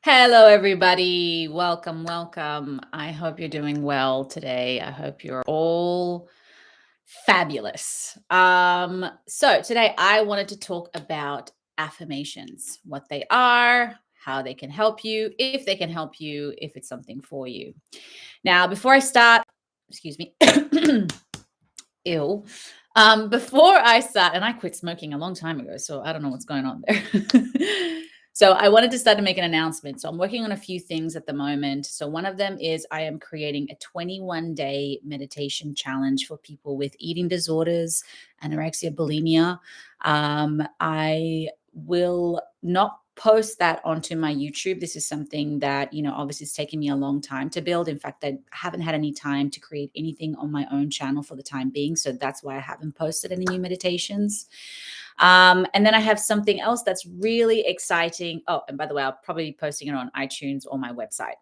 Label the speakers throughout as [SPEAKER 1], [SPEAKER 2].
[SPEAKER 1] Hello, everybody. Welcome, welcome. I hope you're doing well today. I hope you're all fabulous. So today I wanted to talk about affirmations, what they are, how they can help you, if they can help you, if it's something for you. Now, before I start, excuse me, ill. Before I start, and I quit smoking a long time ago, so I don't know what's going on there. So I wanted to start to make an announcement. So I'm working on a few things at the moment. So one of them is I am creating a 21-day meditation challenge for people with eating disorders, anorexia, bulimia. I will not post that onto my YouTube. This is something that, obviously it's taken me a long time to build. In fact, I haven't had any time to create anything on my own channel for the time being. So that's why I haven't posted any new meditations. And then I have something else that's really exciting. Oh, and by the way, I'll probably be posting it on iTunes or my website.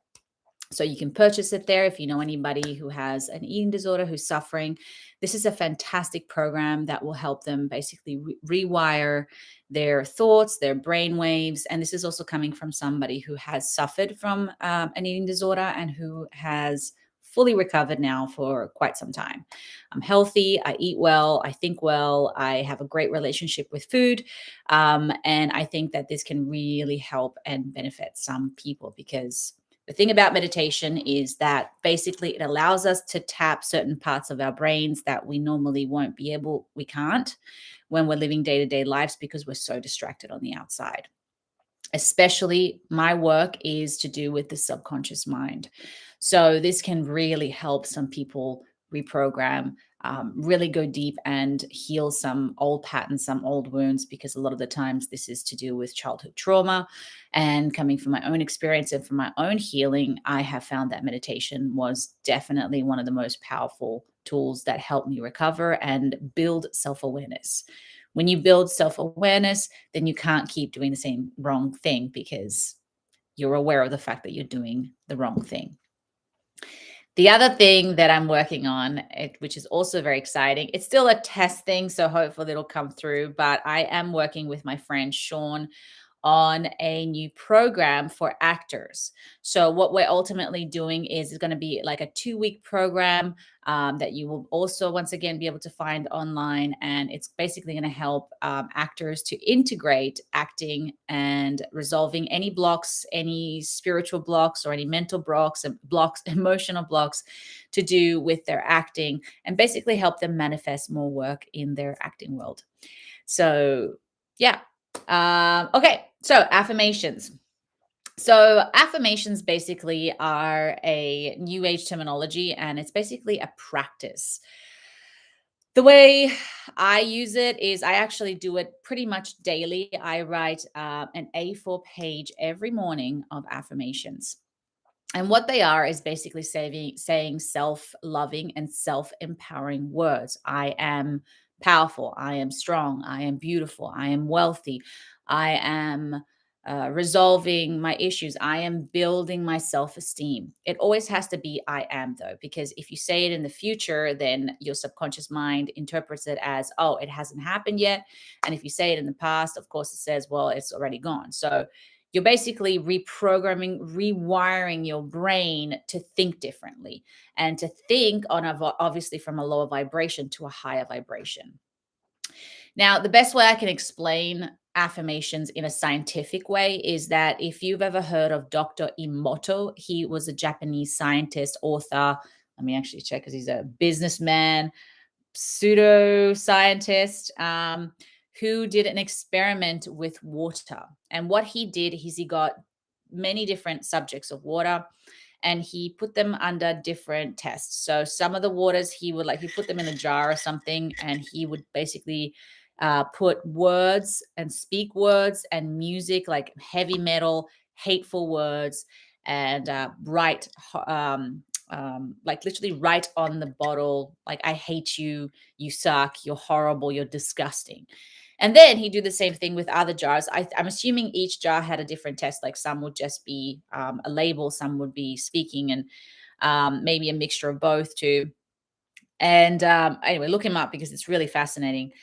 [SPEAKER 1] So you can purchase it there if you know anybody who has an eating disorder who's suffering. This is a fantastic program that will help them basically rewire their thoughts, their brain waves. And this is also coming from somebody who has suffered from an eating disorder and who has fully recovered now for quite some time. I'm healthy, I eat well, I think well, I have a great relationship with food. And I think that this can really help and benefit some people because the thing about meditation is that basically it allows us to tap certain parts of our brains that we normally we can't when we're living day to day lives because we're so distracted on the outside. Especially my work is to do with the subconscious mind. So this can really help some people reprogram, really go deep and heal some old patterns, some old wounds, because a lot of the times this is to do with childhood trauma. And coming from my own experience and from my own healing, I have found that meditation was definitely one of the most powerful tools that helped me recover and build self awareness. When you build self awareness, then you can't keep doing the same wrong thing because you're aware of the fact that you're doing the wrong thing. The other thing that I'm working on, which is also very exciting, it's still a test thing, so hopefully it'll come through. But I am working with my friend Sean on a new program for actors. So what we're ultimately doing is going to be like a 2-week program that you will also once again be able to find online, and it's basically going to help actors to integrate acting and resolving any blocks, any spiritual blocks, or any mental blocks and blocks, emotional blocks to do with their acting, and basically help them manifest more work in their acting world. So yeah. Okay, so affirmations. So affirmations basically are a new age terminology, and it's basically a practice. The way I use it is I actually do it pretty much daily. I write an A4 page every morning of affirmations. And what they are is basically saying self loving and self empowering words. I am powerful. I am strong. I am beautiful. I am wealthy. I am resolving my issues. I am building my self esteem. It always has to be I am, though, because if you say it in the future, then your subconscious mind interprets it as, oh, it hasn't happened yet. And if you say it in the past, of course, it says, well, it's already gone. So you're basically reprogramming, rewiring your brain to think differently and to think obviously from a lower vibration to a higher vibration. Now, the best way I can explain affirmations in a scientific way is that if you've ever heard of Dr. Emoto, he was a Japanese scientist, author. Let me actually check because he's a businessman, pseudoscientist, who did an experiment with water. And what he did is he got many different subjects of water and he put them under different tests. So some of the waters he put them in a jar or something, and he would basically put words and speak words and music like heavy metal, hateful words, and like literally write on the bottle, like, I hate you, you suck, you're horrible, you're disgusting. And then he do the same thing with other jars. I'm assuming each jar had a different test. Like some would just be a label, some would be speaking, and maybe a mixture of both too. And anyway, look him up because it's really fascinating.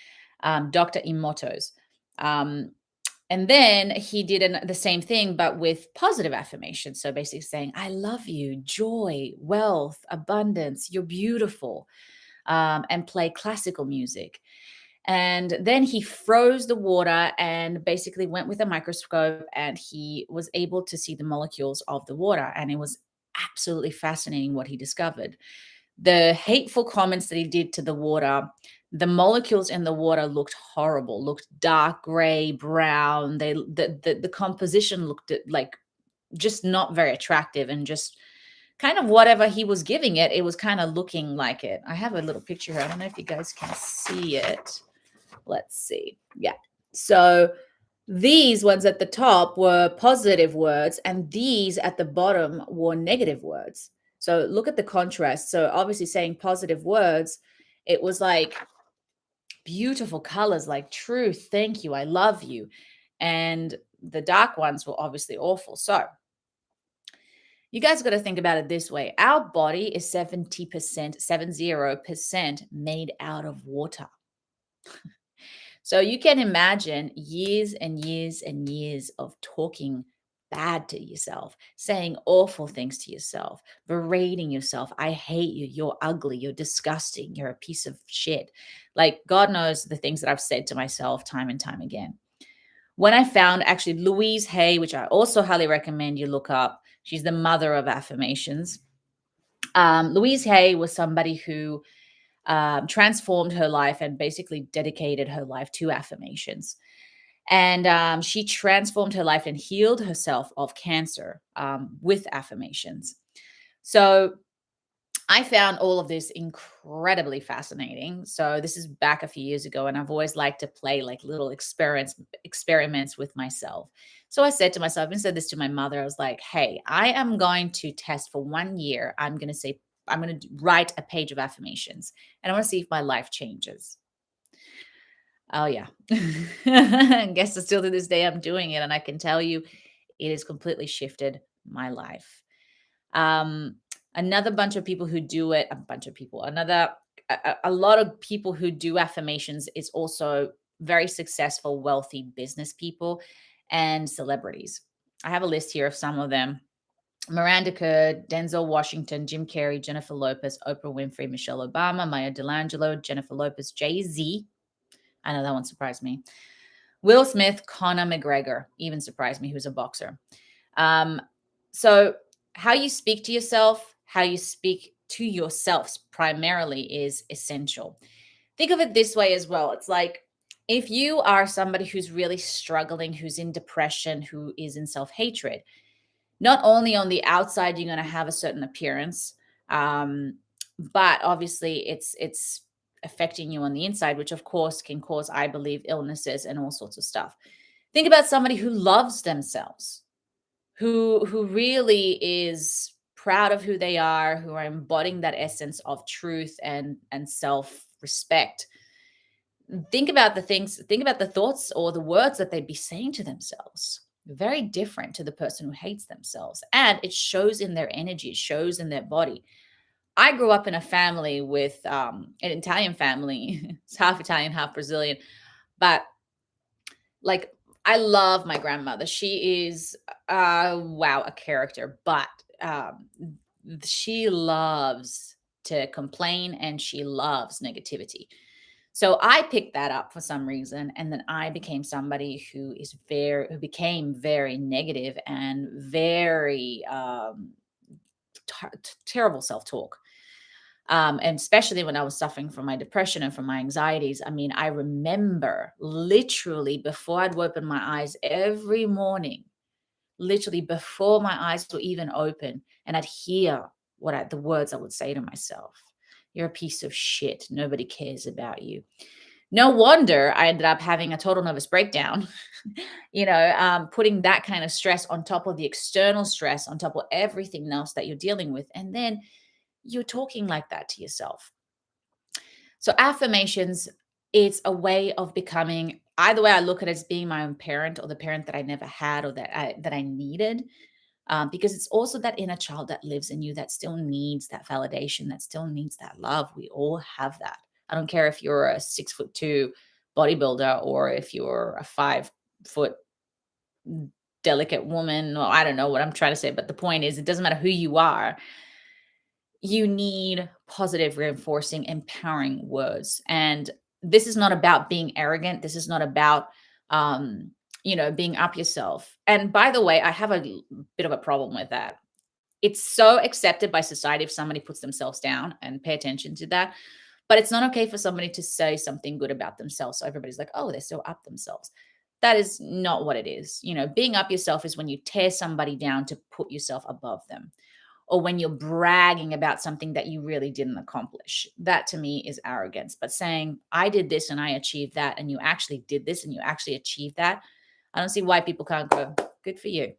[SPEAKER 1] Dr. Emoto's. Um, And then he did the same thing, but with positive affirmations. So basically saying, I love you, joy, wealth, abundance, you're beautiful, and play classical music. And then he froze the water and basically went with a microscope, and he was able to see the molecules of the water. And it was absolutely fascinating what he discovered. The hateful comments that he did to the water, the molecules in the water looked horrible, looked dark gray, brown. The composition looked like just not very attractive, and just kind of whatever he was giving it, it was kind of looking like it. I have a little picture here. I don't know if you guys can see it. Let's see. Yeah. So these ones at the top were positive words, and these at the bottom were negative words. So look at the contrast. So obviously saying positive words, it was like beautiful colors like truth, thank you, I love you. And the dark ones were obviously awful. So you guys got to think about it this way. Our body is 70%, 70% made out of water. So you can imagine years and years and years of talking bad to yourself, saying awful things to yourself, berating yourself. I hate you. You're ugly. You're disgusting. You're a piece of shit. Like, God knows the things that I've said to myself time and time again. When I found actually Louise Hay, which I also highly recommend you look up, she's the mother of affirmations. Louise Hay was somebody who transformed her life and basically dedicated her life to affirmations. And she transformed her life and healed herself of cancer with affirmations. So I found all of this incredibly fascinating. So this is back a few years ago, and I've always liked to play like little experiments with myself. So I said to myself, and said this to my mother, I was like, hey, I am going to test for 1 year. I'm going to say, I'm going to write a page of affirmations, and I want to see if my life changes. Oh yeah. I guess still to this day I'm doing it, and I can tell you it has completely shifted my life. Um, another bunch of people who do it, a bunch of people, a lot of people who do affirmations is also very successful, wealthy business people and celebrities. I have a list here of some of them. Miranda Kerr, Denzel Washington, Jim Carrey, Jennifer Lopez, Oprah Winfrey, Michelle Obama, Maya Delangelo, Jennifer Lopez, Jay-Z. I know that one surprised me. Will Smith, Conor McGregor, even surprised me, who's a boxer. So how you speak to yourself, how you speak to yourselves primarily is essential. Think of it this way as well. It's like if you are somebody who's really struggling, who's in depression, who is in self-hatred, not only on the outside you're going to have a certain appearance, um, but obviously it's affecting you on the inside, which of course can cause, I believe, illnesses and all sorts of stuff. Think about somebody who loves themselves, who really is proud of who they are, who are embodying that essence of truth and self-respect. Think about the thoughts or the words that they'd be saying to themselves. Very different to the person who hates themselves. And it shows in their energy, it shows in their body. I grew up in a family with an Italian family. It's half Italian, half Brazilian. But like, I love my grandmother. She is, wow, a character. But she loves to complain, and she loves negativity. So I picked that up for some reason, and then I became somebody who became very negative and very terrible self-talk. And especially when I was suffering from my depression and from my anxieties. I mean, I remember literally before I'd open my eyes every morning, literally before my eyes were even open, and I'd hear the words I would say to myself. You're a piece of shit. Nobody cares about you. No wonder I ended up having a total nervous breakdown, putting that kind of stress on top of the external stress, on top of everything else that you're dealing with. And then you're talking like that to yourself. So affirmations, it's a way of becoming, either way I look at it, as being my own parent, or the parent that I never had, or that I needed. Because it's also that inner child that lives in you that still needs that validation, that still needs that love. We all have that. I don't care if you're a 6'2" bodybuilder, or if you're a 5 foot delicate woman, or I don't know what I'm trying to say, but the point is, it doesn't matter who you are, you need positive, reinforcing, empowering words. And this is not about being arrogant. This is not about, um, being up yourself. And by the way, I have a bit of a problem with that. It's so accepted by society if somebody puts themselves down, and pay attention to that. But it's not okay for somebody to say something good about themselves. So everybody's like, oh, they're so up themselves. That is not what it is. Being up yourself is when you tear somebody down to put yourself above them, or when you're bragging about something that you really didn't accomplish. That to me is arrogance. But saying, I did this and I achieved that, and you actually did this and you actually achieved that, I don't see why people can't go, good for you.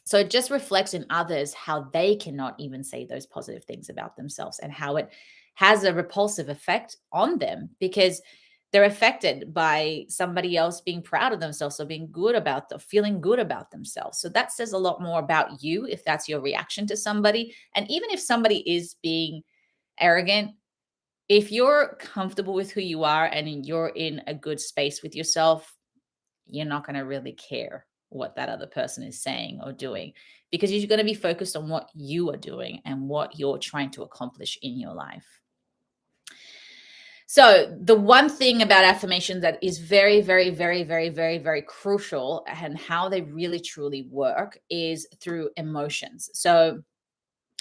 [SPEAKER 1] So it just reflects in others how they cannot even say those positive things about themselves, and how it has a repulsive effect on them, because they're affected by somebody else being proud of themselves, or being good about them, feeling good about themselves. So that says a lot more about you if that's your reaction to somebody. And even if somebody is being arrogant, if you're comfortable with who you are and you're in a good space with yourself, you're not going to really care what that other person is saying or doing, because you're going to be focused on what you are doing and what you're trying to accomplish in your life. So, the one thing about affirmations that is very, very, very, very, very, very crucial, and how they really truly work, is through emotions. So,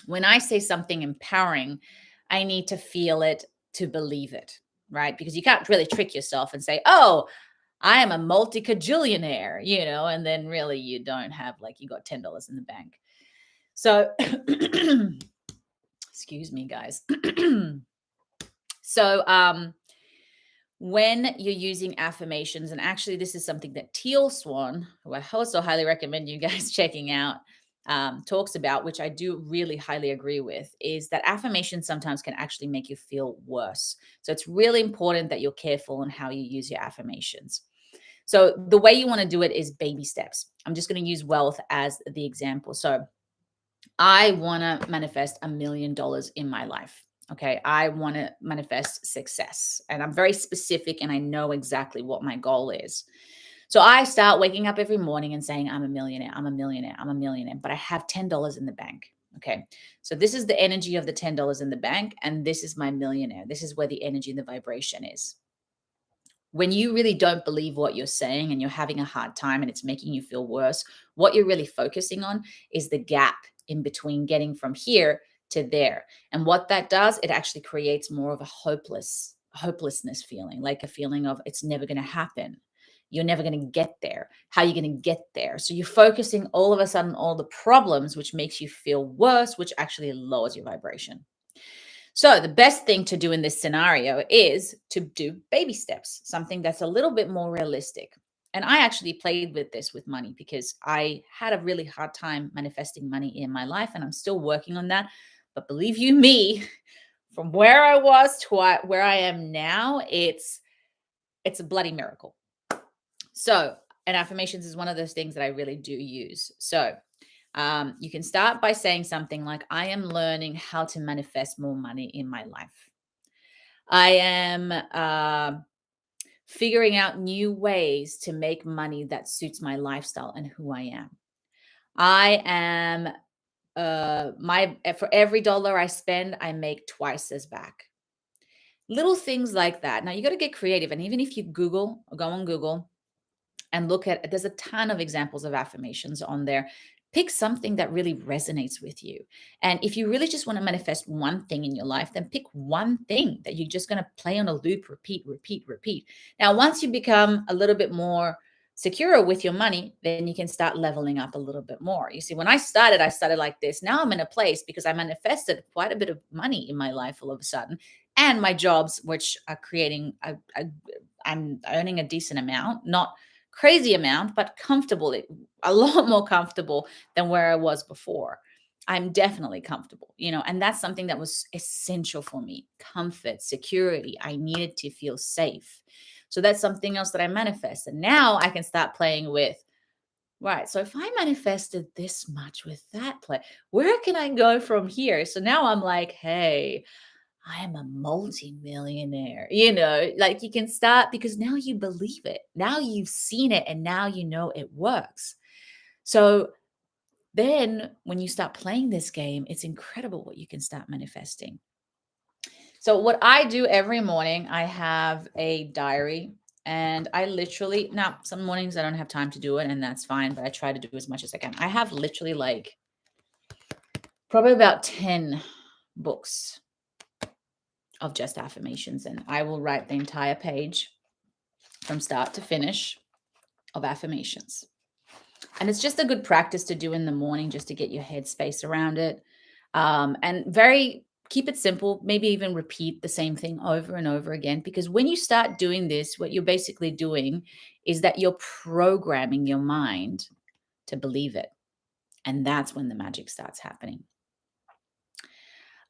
[SPEAKER 1] when I say something empowering, I need to feel it to believe it, right? Because you can't really trick yourself and say, oh, I am a multi-cajillionaire, and then really you don't have, like, you got $10 in the bank. So, excuse me, guys. So, when you're using affirmations, and actually, this is something that Teal Swan, who I also highly recommend you guys checking out, talks about, which I do really highly agree with, is that affirmations sometimes can actually make you feel worse. So it's really important that you're careful on how you use your affirmations. So the way you want to do it is baby steps. I'm just going to use wealth as the example. So I want to manifest $1 million in my life. Okay. I want to manifest success. And I'm very specific, and I know exactly what my goal is. So I start waking up every morning and saying, I'm a millionaire, I'm a millionaire, I'm a millionaire, but I have $10 in the bank. Okay. So this is the energy of the $10 in the bank. And this is my millionaire. This is where the energy and the vibration is. When you really don't believe what you're saying and you're having a hard time and it's making you feel worse, what you're really focusing on is the gap in between getting from here to there. And what that does, it actually creates more of a hopelessness feeling, like a feeling of it's never going to happen. You're never going to get there. How are you going to get there? So you're focusing all of a sudden on all the problems, which makes you feel worse, which actually lowers your vibration. So, the best thing to do in this scenario is to do baby steps, something that's a little bit more realistic. And I actually played with this with money, because I had a really hard time manifesting money in my life, and I'm still working on that. But believe you me, from where I was to where I am now, it's a bloody miracle. So, and affirmations is one of those things that I really do use. So, you can start by saying something like, I am learning how to manifest more money in my life. I am figuring out new ways to make money that suits my lifestyle and who I am. I am for every dollar I spend, I make twice as back. Little things like that. Now you got to get creative. And even if you go on Google and look at, there's a ton of examples of affirmations on there. Pick something that really resonates with you. And if you really just want to manifest one thing in your life, then pick one thing that you're just going to play on a loop, repeat, repeat, repeat. Now, once you become a little bit more secure with your money, then you can start leveling up a little bit more. You see, when I started like this. Now I'm in a place because I manifested quite a bit of money in my life all of a sudden. And my jobs, which are creating, I'm earning a decent amount, not crazy amount, but comfortable, a lot more comfortable than where I was before. I'm definitely comfortable, and that's something that was essential for me. Comfort, security. I needed to feel safe. So that's something else that I manifest. And now I can start playing with, right. So if I manifested this much with that play, where can I go from here? So now I'm like, hey, I am a multi-millionaire. You know, like you can start because now you believe it. Now you've seen it and now you know it works. So then when you start playing this game, it's incredible what you can start manifesting. So what I do every morning, I have a diary and I literally, now some mornings I don't have time to do it and that's fine, but I try to do as much as I can. I have literally like probably about 10 books of just affirmations, and I will write the entire page from start to finish of affirmations. And it's just a good practice to do in the morning just to get your headspace around it. And very keep it simple, maybe even repeat the same thing over and over again. Because when you start doing this, what you're basically doing is that you're programming your mind to believe it. And that's when the magic starts happening.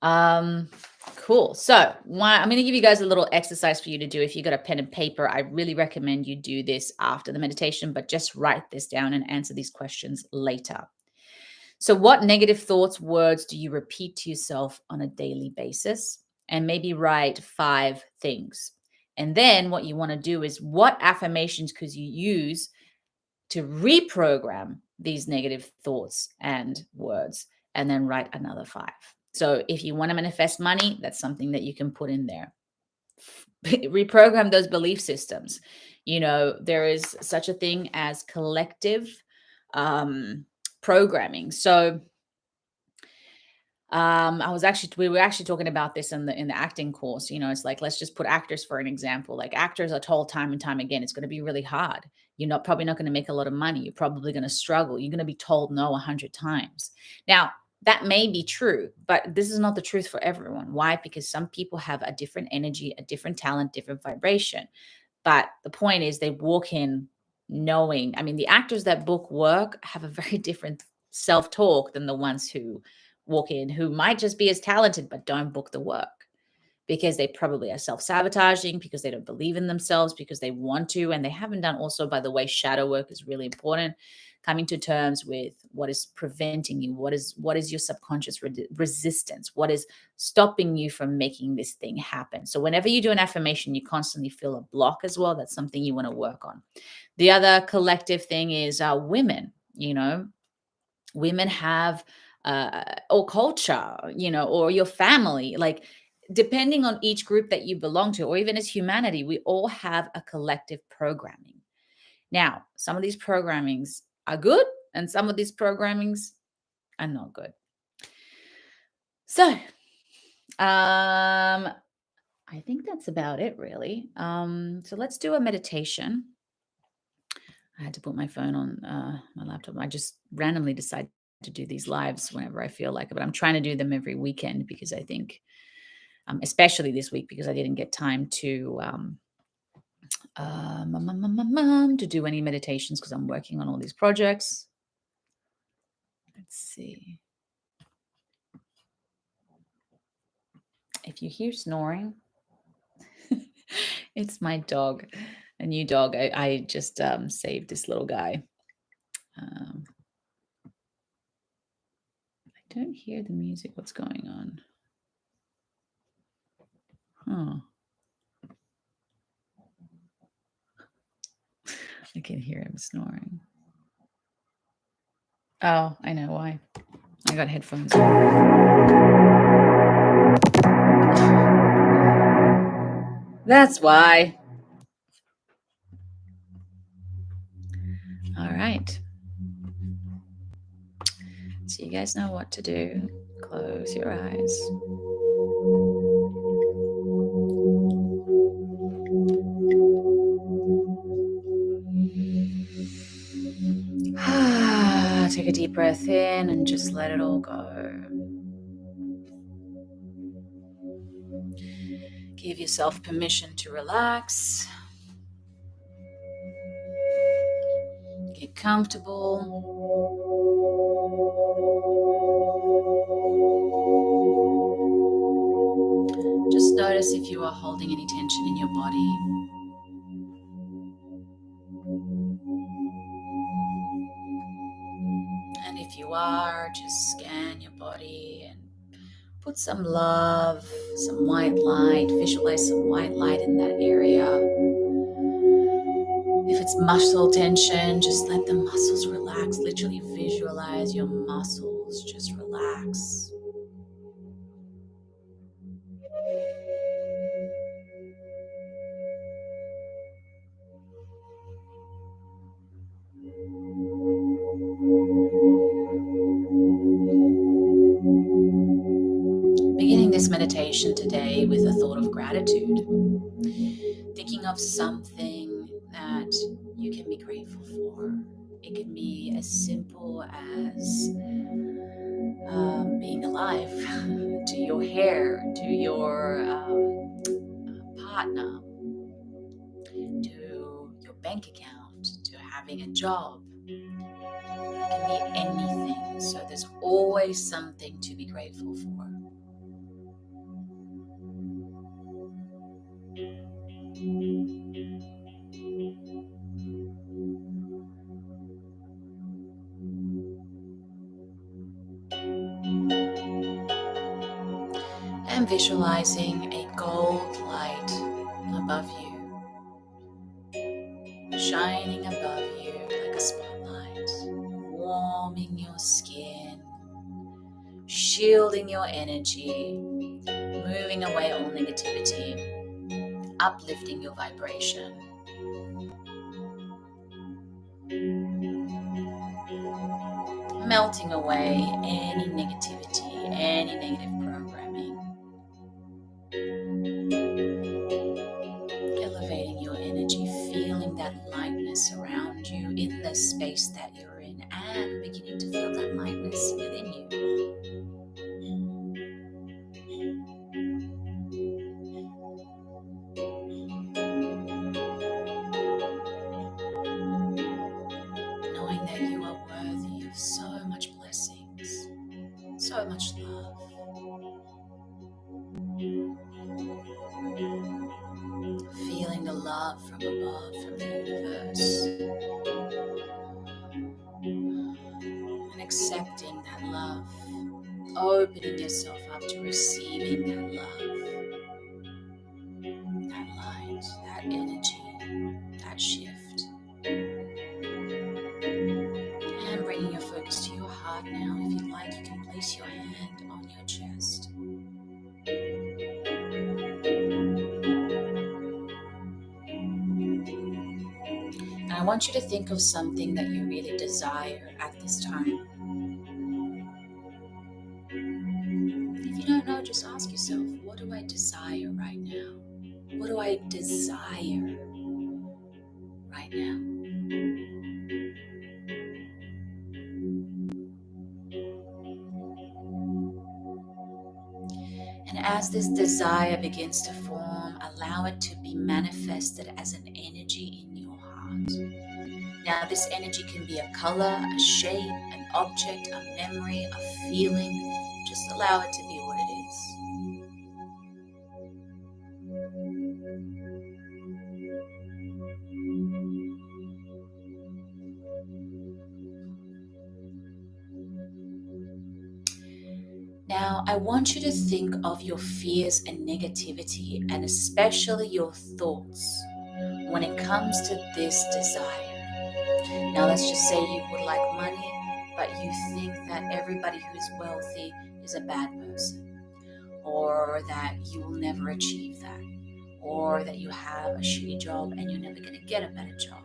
[SPEAKER 1] Um, cool. So I'm going to give you guys a little exercise for you to do. If you got a pen and paper, I really recommend you do this after the meditation, but just write this down and answer these questions later. So what negative thoughts, words do you repeat to yourself on a daily basis? And maybe write 5 things. And then what you want to do is what affirmations could you use to reprogram these negative thoughts and words, and then write another 5. So if you want to manifest money, that's something that you can put in there. Reprogram those belief systems. You know, there is such a thing as collective programming. So we were actually talking about this in the acting course. You know, it's like, let's just put actors for an example. Like actors are told time and time again, it's going to be really hard. You're probably not going to make a lot of money. You're probably going to struggle. You're going to be told no 100 times. Now, that may be true, but this is not the truth for everyone. Why? Because some people have a different energy, a different talent, different vibration. But the point is they walk in knowing, I mean, the actors that book work have a very different self-talk than the ones who walk in who might just be as talented but don't book the work because they probably are self-sabotaging, because they don't believe in themselves, because they want to, and they haven't done. Also, by the way, shadow work is really important. Coming to terms with what is preventing you, what is your subconscious resistance, what is stopping you from making this thing happen. So whenever you do an affirmation, you constantly feel a block as well. That's something you want to work on. The other collective thing is women. You know, women have or culture, you know, or your family, like depending on each group that you belong to, or even as humanity, we all have a collective programming. Now, some of these programmings are good and some of these programmings are not good. So, I think that's about it really. So let's do a meditation. I had to put my phone on my laptop. I just randomly decide to do these lives whenever I feel like it, but I'm trying to do them every weekend because I think, especially this week, because I didn't get time to to do any meditations because I'm working on all these projects. Let's see. If you hear snoring, it's my dog, a new dog. I just saved this little guy. I don't hear the music. What's going on? Huh. I can hear him snoring. Oh, I know why. I got headphones on. That's why. All right. So you guys know what to do. Close your eyes. Take a deep breath in and just let it all go. Give yourself permission to relax. Get comfortable. Just notice if you are holding any tension in your body. And if you are, just scan your body and Put some love, some white light, visualize some white light in that area. If it's muscle tension, just let the muscles relax. Literally visualize your muscles just relax. Beginning this meditation today with a thought of gratitude, thinking of something that you can be grateful for. It can be as simple as being alive, to your hair, to your partner, to your bank account, to having a job. It can be anything. So there's always something to be grateful for. And visualizing a gold light above you, shining above you like a spotlight, warming your skin, shielding your energy, moving away all negativity, uplifting your vibration. Melting away any negativity, any negative programming. Elevating your energy, feeling that lightness around you in the space that you're in, and beginning to feel that lightness within you. Knowing that you are worthy of so much blessings, so much love. Feeling the love from above, from the universe. And accepting that love. Opening yourself up to receiving that love, that light, that energy, that shift. And bringing your focus to your heart now. If you like, you can place your hand on your chest. And I want you to think of something that you really desire at this time. If you don't know, just ask yourself, what do I desire right now? What do I desire right now? And as this desire begins to form, allow it to be manifested as an energy in your heart. Now, this energy can be a color, a shape, an object, a memory, a feeling. Just allow it to be what it is. Now, I want you to think of your fears and negativity, and especially your thoughts when it comes to this desire. Now, let's just say you would like money, but you think that everybody who's wealthy is a bad person, or that you will never achieve that, or that you have a shitty job and you're never going to get a better job.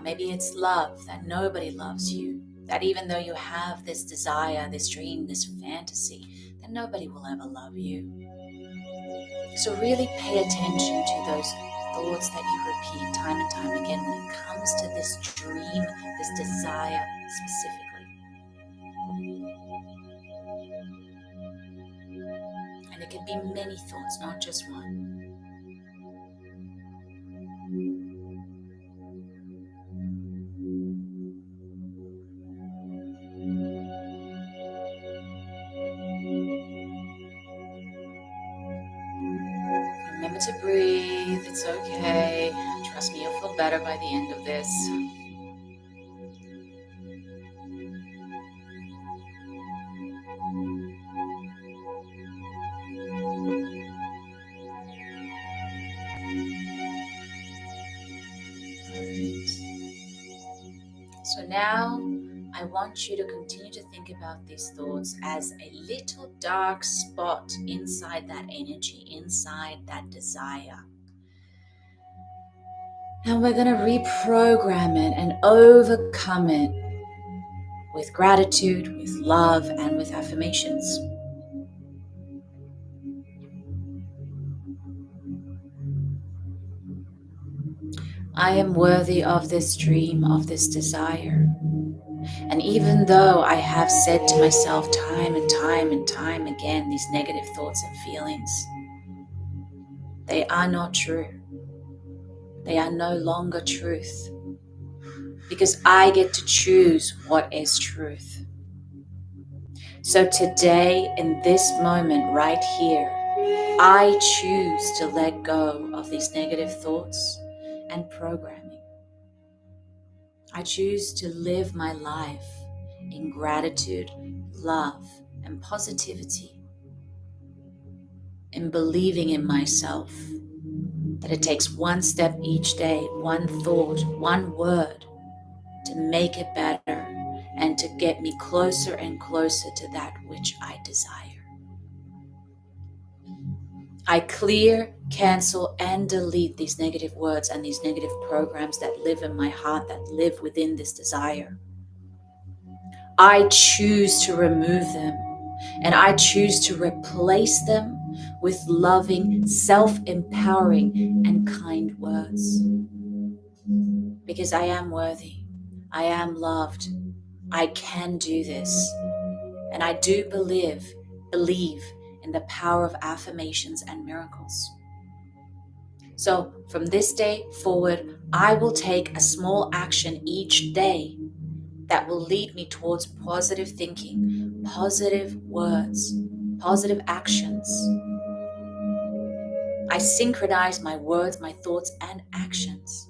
[SPEAKER 1] Maybe it's love, that nobody loves you, that even though you have this desire, this dream, this fantasy, that nobody will ever love you. So really pay attention to those thoughts that you repeat time and time again when it comes to this dream, this desire specifically. And it can be many thoughts, not just one. Remember to breathe, it's okay. Trust me, you'll feel better by the end of this. So now I want you to continue to think about these thoughts as a little dark spot inside that energy, inside that desire. And we're going to reprogram it and overcome it with gratitude, with love, and with affirmations. I am worthy of this dream, of this desire. And even though I have said to myself time and time and time again these negative thoughts and feelings, they are not true. They are no longer truth. Because I get to choose what is truth. So today, in this moment right here, I choose to let go of these negative thoughts and programming. I choose to live my life in gratitude, love, and positivity, in believing in myself, that it takes one step each day, one thought, one word to make it better and to get me closer and closer to that which I desire. I clear, cancel, and delete these negative words and these negative programs that live in my heart, that live within this desire. I choose to remove them, and I choose to replace them with loving, self-empowering, and kind words. Because I am worthy, I am loved, I can do this, and I do believe in the power of affirmations and miracles. So from this day forward, I will take a small action each day that will lead me towards positive thinking, positive words, positive actions. I synchronize my words, my thoughts, and actions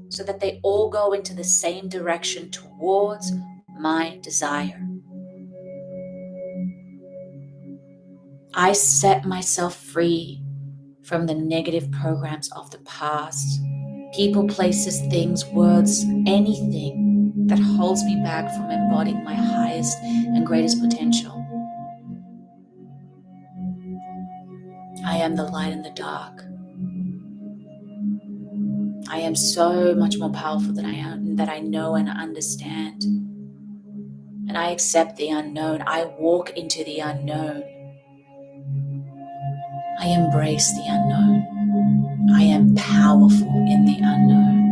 [SPEAKER 1] so that they all go into the same direction towards my desire. I set myself free from the negative programs of the past, people, places, things, words, anything that holds me back from embodying my highest and greatest potential. I am the light in the dark. I am so much more powerful than I am, that I know and understand. And I accept the unknown. I walk into the unknown. I embrace the unknown. I am powerful in the unknown.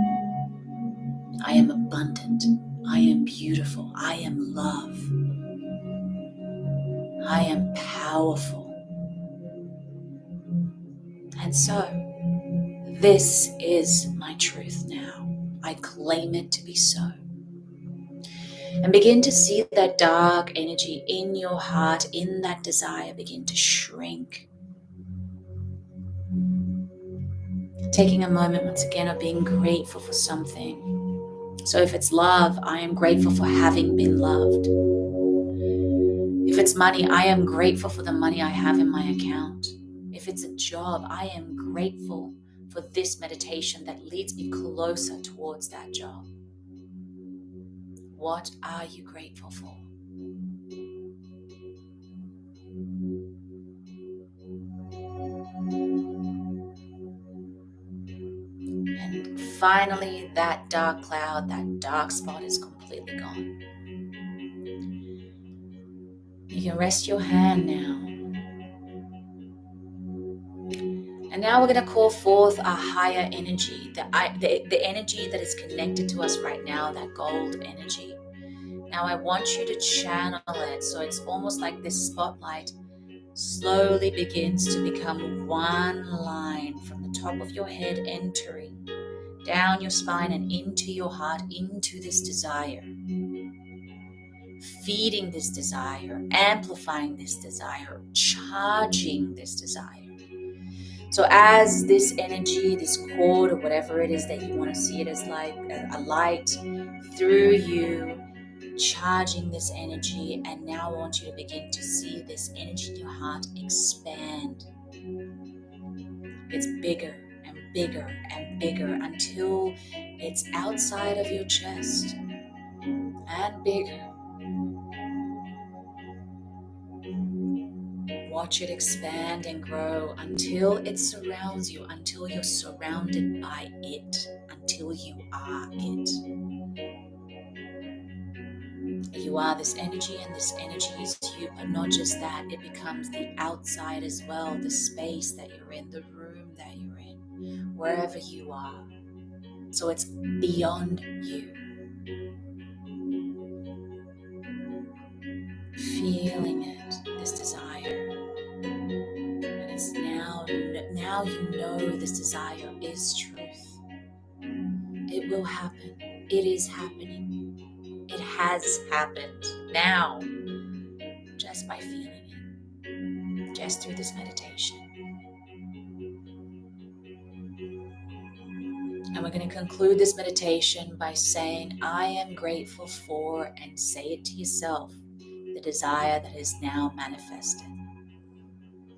[SPEAKER 1] I am abundant. I am beautiful. I am love. I am powerful. And so, this is my truth now. I claim it to be so. And begin to see that dark energy in your heart, in that desire, begin to shrink. Taking a moment once again of being grateful for something. So if it's love, I am grateful for having been loved. If it's money, I am grateful for the money I have in my account. If it's a job, I am grateful for this meditation that leads me closer towards that job. What are you grateful for? And finally, that dark cloud, that dark spot is completely gone. You can rest your hand now. And now we're going to call forth our higher energy, the energy that is connected to us right now, that gold energy. Now I want you to channel it, so it's almost like this spotlight slowly begins to become one line from the top of your head, entering down your spine and into your heart, into this desire, feeding this desire, amplifying this desire, charging this desire. So as this energy, this cord, or whatever it is that you want to see it as, like a light through you, charging this energy, and now I want you to begin to see this energy in your heart expand. It's bigger and bigger and bigger until it's outside of your chest. and bigger. Watch it expand and grow until it surrounds you, until you're surrounded by it, until you are it. You are this energy, and this energy is you. But not just that, it becomes the outside as well, the space that you're in, the room that you're in, wherever you are. So it's beyond you. Feeling it, this desire. And it's now you know this desire is truth. It will happen. It is happening. It has happened now, just by feeling it, just through this meditation. And we're going to conclude this meditation by saying, I am grateful for, and say it to yourself, the desire that is now manifested.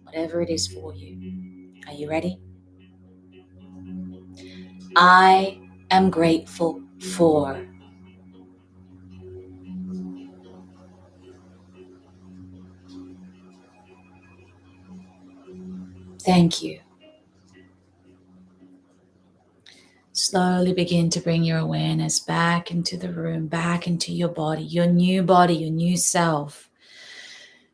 [SPEAKER 1] Whatever it is for you. Are you ready? I am grateful for. Thank you. Slowly begin to bring your awareness back into the room, back into your new body, your new self.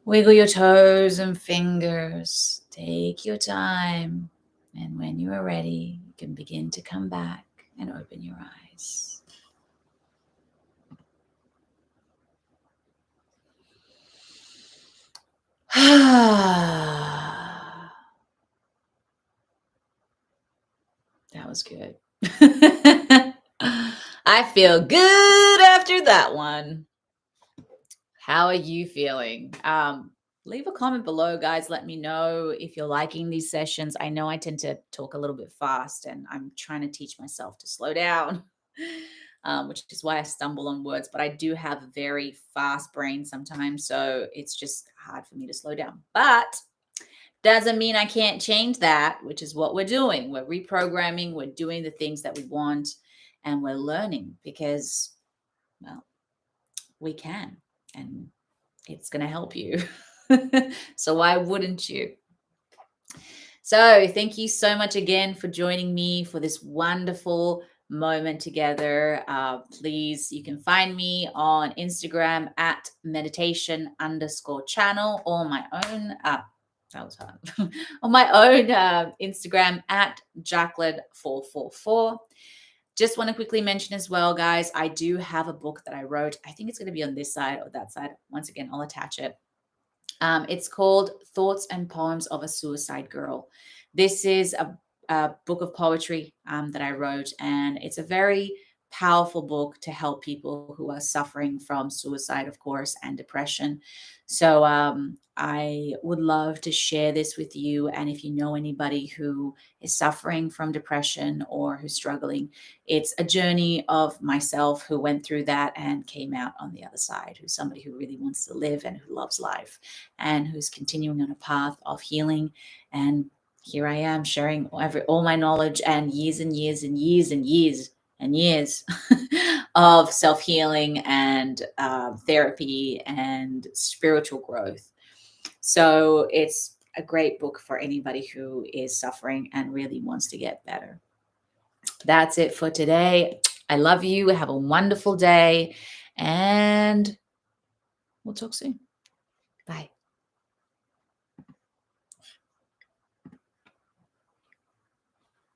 [SPEAKER 1] Wiggle your toes and fingers. Take your time. And when you are ready, you can begin to come back and open your eyes. That was good. I feel good after that one. How are you feeling? Leave a comment below, guys. Let me know if you're liking these sessions. I know I tend to talk a little bit fast, and I'm trying to teach myself to slow down, which is why I stumble on words. But I do have a very fast brain sometimes, so it's just hard for me to slow down. But doesn't mean I can't change that, which is what we're doing. We're reprogramming, we're doing the things that we want, and we're learning because, well, we can, and it's going to help you. So why wouldn't you? So thank you so much again for joining me for this wonderful moment together. Please, you can find me on Instagram at meditation_channel, or my own that was hard. On my own Instagram at Jacqueline444. Just want to quickly mention as well, guys, I do have a book that I wrote. I think it's going to be on this side or that side. Once again, I'll attach it. It's called Thoughts and Poems of a Suicide Girl. This is a book of poetry that I wrote, and it's a very powerful book to help people who are suffering from suicide, of course, and depression. So I would love to share this with you. And if you know anybody who is suffering from depression or who's struggling, it's a journey of myself who went through that and came out on the other side, who's somebody who really wants to live and who loves life and who's continuing on a path of healing. And here I am sharing all my knowledge and years and years and years and years and years of self-healing and therapy and spiritual growth. So it's a great book for anybody who is suffering and really wants to get better. That's it for today. I love you. Have a wonderful day, and we'll talk soon. Bye.